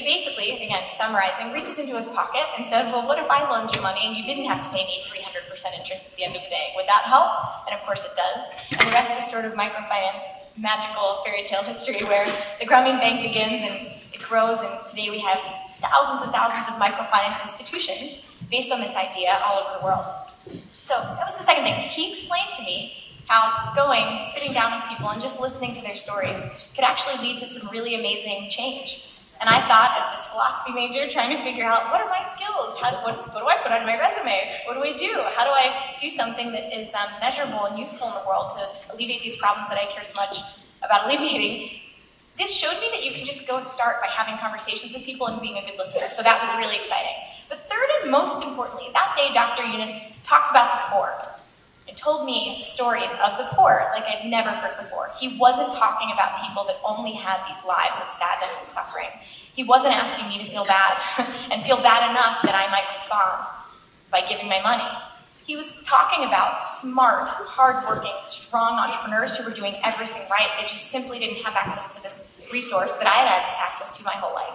basically, again, summarizing, reaches into his pocket and says, well, what if I loaned you money and you didn't have to pay me 300% interest at the end of the day? Would that help? And of course it does. And the rest is sort of microfinance, magical fairy tale history where the Grumming Bank begins and it grows, and today we have thousands and thousands of microfinance institutions based on this idea all over the world. So that was the second thing. He explained to me how sitting down with people and just listening to their stories could actually lead to some really amazing change. And I thought, as this philosophy major, trying to figure out, what are my skills? What do I put on my resume? What do I do? How do I do something that is measurable and useful in the world to alleviate these problems that I care so much about alleviating? This showed me that you can just go start by having conversations with people and being a good listener. So that was really exciting. But third and most importantly, that day Dr. Yunus talked about the poor. It told me stories of the poor like I'd never heard before. He wasn't talking about people that only had these lives of sadness and suffering. He wasn't asking me to feel bad and feel bad enough that I might respond by giving my money. He was talking about smart, hardworking, strong entrepreneurs who were doing everything right. They just simply didn't have access to this resource that I had had access to my whole life.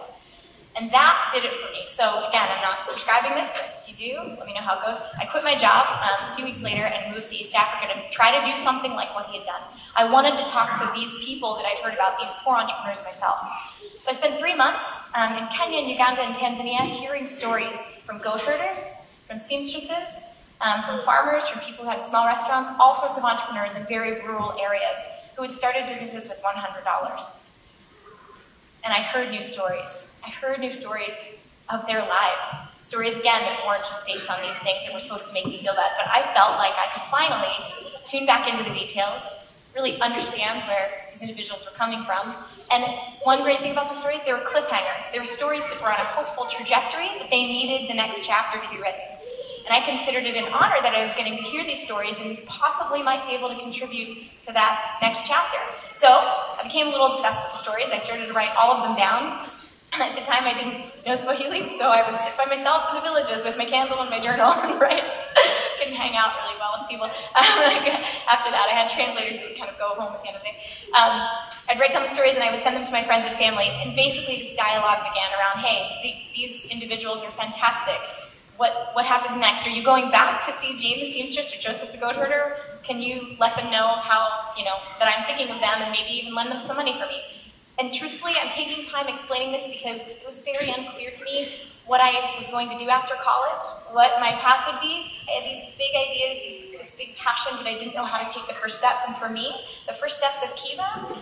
And that did it for me. So again, I'm not prescribing this, but if you do, let me know how it goes. I quit my job a few weeks later and moved to East Africa to try to do something like what he had done. I wanted to talk to these people that I'd heard about, these poor entrepreneurs myself. So I spent 3 months in Kenya and Uganda and Tanzania hearing stories from goat herders, from seamstresses, from farmers, from people who had small restaurants, all sorts of entrepreneurs in very rural areas who had started businesses with $100. And I heard new stories. I heard new stories of their lives. Stories, again, that weren't just based on these things that were supposed to make me feel bad, but I felt like I could finally tune back into the details, really understand where these individuals were coming from. And one great thing about the stories, they were cliffhangers. They were stories that were on a hopeful trajectory, but they needed the next chapter to be written. And I considered it an honor that I was getting to hear these stories and possibly might be able to contribute to that next chapter. So I became a little obsessed with the stories. I started to write all of them down. At the time, I didn't know Swahili, so I would sit by myself in the villages with my candle and my journal and write. Couldn't hang out really well with people. After that, I had translators that would kind of go home at the end of the day. I'd write down the stories and I would send them to my friends and family. And basically, this dialogue began around, hey, these individuals are fantastic. What happens next? Are you going back to see Jean the seamstress or Joseph the goat herder? Can you let them know how, that I'm thinking of them and maybe even lend them some money for me? And truthfully, I'm taking time explaining this because it was very unclear to me what I was going to do after college, what my path would be. I had these big ideas, this big passion, but I didn't know how to take the first steps. And for me, the first steps of Kiva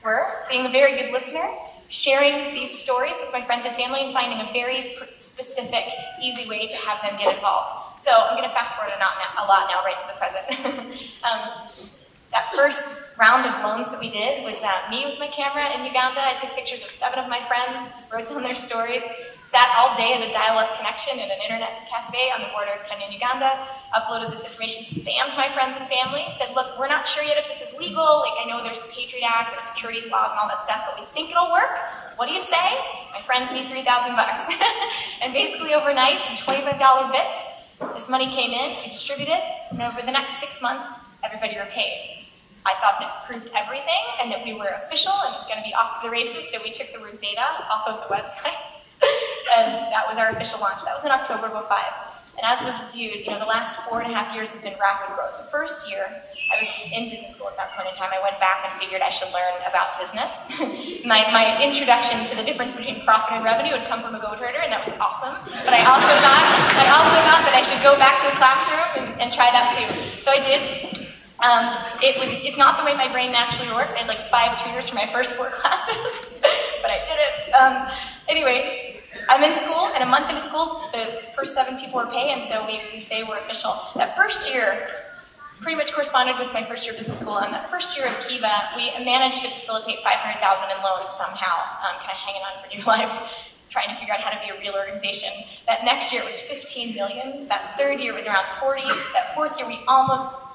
were being a very good listener, sharing these stories with my friends and family, and finding a very specific, easy way to have them get involved. So I'm going to fast forward a lot now, right to the present. That first round of loans that we did was me with my camera in Uganda. I took pictures of 7 of my friends, wrote down their stories, sat all day at a dial-up connection in an internet cafe on the border of Kenya and Uganda, uploaded this information, spammed my friends and family, said, look, we're not sure yet if this is legal. I know there's the Patriot Act and securities laws and all that stuff, but we think it'll work. What do you say? My friends need $3,000 bucks. And basically overnight, in $25 bits, this money came in, we distributed it, and over the next 6 months, everybody repaid. I thought this proved everything and that we were official and going to be off to the races, so we took the root beta off of the website. And that was our official launch. That was in October of 2005. And as it was reviewed, the last 4.5 years have been rapid growth. The first year, I was in business school at that point in time. I went back and figured I should learn about business. my introduction to the difference between profit and revenue had come from a goat herder, and that was awesome. But I also thought that I should go back to the classroom and try that too. So I did. It's not the way my brain naturally works. I had like 5 tutors for my first 4 classes, but I did it. Anyway, I'm in school, and a month into school, the first 7 people were paid, and so we say we're official. That first year pretty much corresponded with my first year of business school, and that first year of Kiva, we managed to facilitate $500,000 in loans somehow, kind of hanging on for dear life, trying to figure out how to be a real organization. That next year it was $15 million. That third year was around 40. That fourth year we almost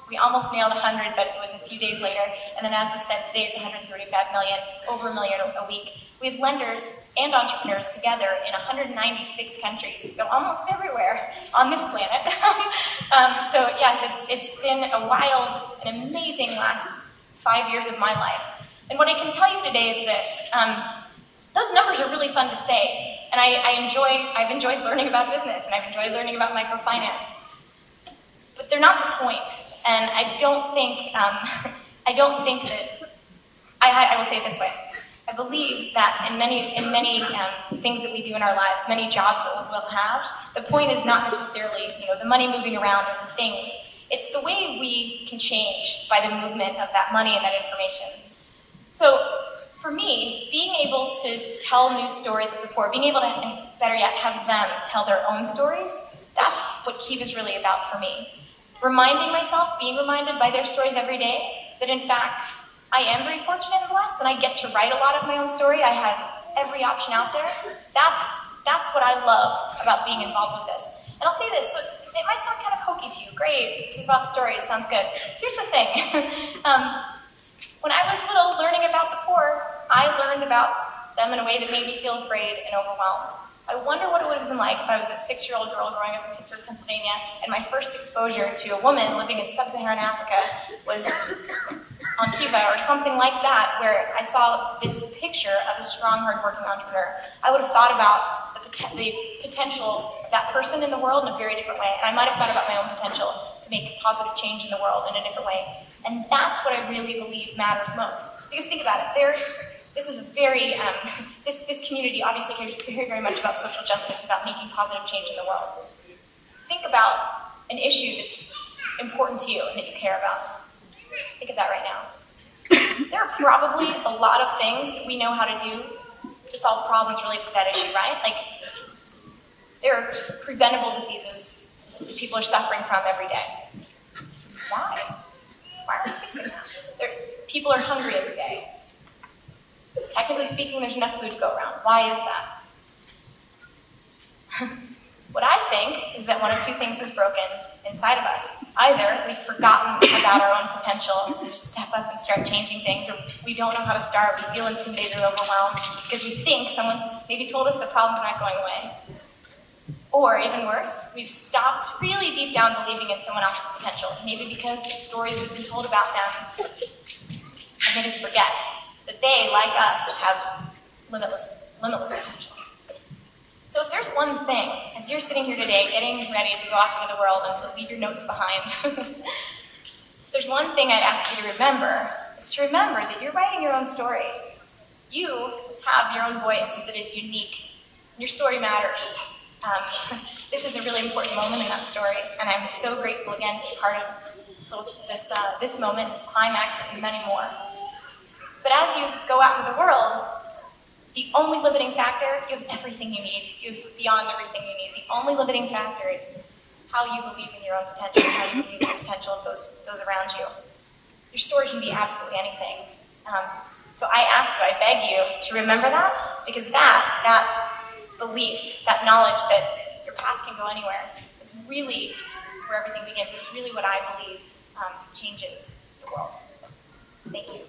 nailed 100, but it was a few days later. And then as was said, today it's 135 million, over $1 million a week. We have lenders and entrepreneurs together in 196 countries, so almost everywhere on this planet. So yes, it's been a wild and amazing last 5 years of my life. And what I can tell you today is this. Those numbers are really fun to say, and I've enjoyed learning about business, and I've enjoyed learning about microfinance. But they're not the point, and I don't think that, I will say it this way. I believe that in many things that we do in our lives, many jobs that we'll have, the point is not necessarily, the money moving around or the things. It's the way we can change by the movement of that money and that information. So, for me, being able to tell new stories of the poor, being able to, and better yet, have them tell their own stories, that's what Keeve is really about for me. Reminding myself, being reminded by their stories every day, that in fact, I am very fortunate and blessed, and I get to write a lot of my own story. I have every option out there. That's what I love about being involved with this. And I'll say this, so it might sound kind of hokey to you. Great, this is about stories, sounds good. Here's the thing. When I was little, learning about the poor, I learned about them in a way that made me feel afraid and overwhelmed. I wonder what it would have been like if I was a 6-year-old girl growing up in Pittsburgh, Pennsylvania, and my first exposure to a woman living in sub-Saharan Africa was on Cuba or something like that, where I saw this picture of a strong, hardworking entrepreneur. I would have thought about the potential of that person in the world in a very different way, and I might have thought about my own potential to make positive change in the world in a different way. And that's what I really believe matters most. Because think about it, this is a very, this community obviously cares very, very much about social justice, about making positive change in the world. Think about an issue that's important to you and that you care about. Think of that right now. There are probably a lot of things that we know how to do to solve problems related to that issue, right? Like, there are preventable diseases that people are suffering from every day. Why? Why are we fixing that? People are hungry every day. Technically speaking, there's enough food to go around. Why is that? What I think is that one or two things is broken inside of us. Either we've forgotten about our own potential to just step up and start changing things, or we don't know how to start, we feel intimidated or overwhelmed because we think someone's maybe told us the problem's not going away. Or, even worse, we've stopped really deep down believing in someone else's potential, maybe because the stories we've been told about them made us forget that they, like us, have limitless potential. So if there's one thing, as you're sitting here today, getting ready to go off into the world and to leave your notes behind, if there's one thing I'd ask you to remember, it's to remember that you're writing your own story. You have your own voice that is unique. Your story matters. This is a really important moment in that story, and I'm so grateful again to be part of this moment, this climax, and many more. But as you go out into the world, the only limiting factor, you have everything you need. You have beyond everything you need. The only limiting factor is how you believe in your own potential, how you believe in the potential of those around you. Your story can be absolutely anything. So I ask you, I beg you to remember that, because that belief, that knowledge that your path can go anywhere is really where everything begins. It's really what I believe changes the world. Thank you.